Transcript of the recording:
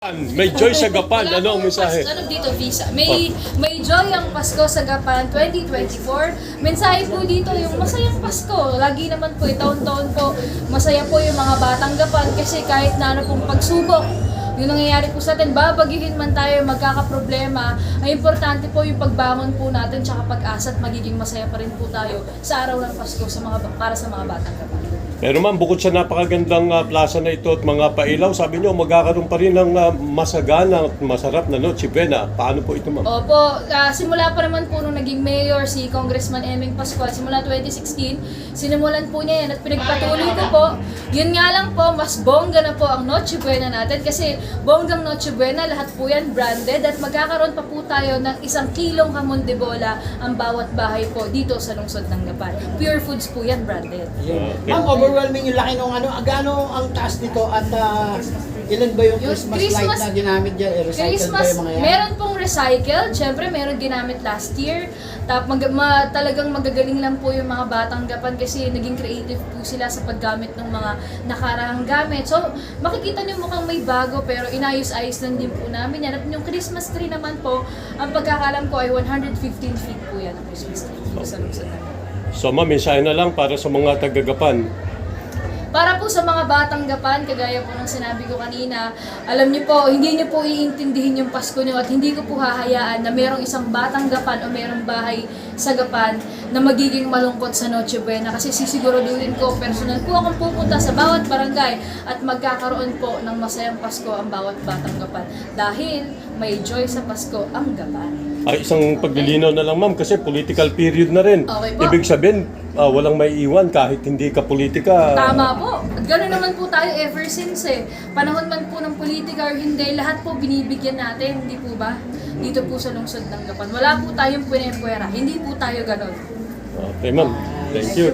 May joy sa Gapan. Ano ang mensahe? Ano dito, Visa? May joy ang Pasko sa Gapan 2024. Mensahe po dito yung masayang Pasko. Lagi naman po, taon-taon po, masaya po yung mga batang Gapan kasi kahit na ano pong pagsubok, yung nangyayari po sa atin, babagihin man tayo, magkakaproblema, ay importante po yung pagbangon po natin tsaka pag-asa at magiging masaya pa rin po tayo sa araw ng Pasko para sa mga batang Gapan. Pero ma'am, bukod sa napakagandang plaza na ito at mga pailaw, sabi niyo magkakaroon pa rin ng masagana at masarap na Noche Buena. Paano po ito, ma'am? Opo, simula pa naman po nung naging mayor si Congressman Eming Pascual, simula 2016, sinimulan po niya yan at pinagpatuloy ko po. Yun nga lang po, mas bongga na po ang Noche Buena natin kasi bonggang Noche Buena, lahat po yan branded at magkakaroon pa po tayo ng 1 kilong hamon de bola ang bawat bahay po dito sa lungsod ng Gapan. Pure foods po yan, branded. Ma'am, overwhelming yung laki nung ano. Gaano ang taas nito at ilan ba yung Christmas light na ginamit dyan? Recycled ba yung mga yan? Meron pong recycled. Siyempre, meron ginamit last year. Talagang magagaling lang po yung mga batang Gapan kasi naging creative po sila sa paggamit ng mga nakarang gamit. So, makikita niyo mukhang may bago pero inayos-ayos lang din po namin yan. At yung Christmas tree naman po, ang pagkakalam ko ay 115 feet po yan ang Christmas tree dito sa lungsod namin. So ma'am, mensahe na lang para sa mga taga-Gapan. Para po sa mga batang Gapan, kagaya po ng sinabi ko kanina, alam niyo po, hindi niyo po iintindihin yung Pasko niyo at hindi ko po hahayaan na merong isang batang Gapan o merong bahay sa Gapan na magiging malungkot sa Noche Buena kasi sisiguraduhin ko, personal po akong pupunta sa bawat barangay at magkakaroon po ng masayang Pasko ang bawat batang Gapan dahil may joy sa Pasko ang Gapan. Ay, isang paglilinaw na lang ma'am kasi political period na rin. Okay po. Ibig sabihin, walang may iwan kahit hindi ka politika. Tama po. At gano'n naman po tayo ever since Panahon man po ng politika or hindi, lahat po binibigyan natin, hindi po ba? Dito po sa lungsod ng Gapan. Wala po tayong puwera. Hindi po tayo gano'n. Okay ma'am, thank you.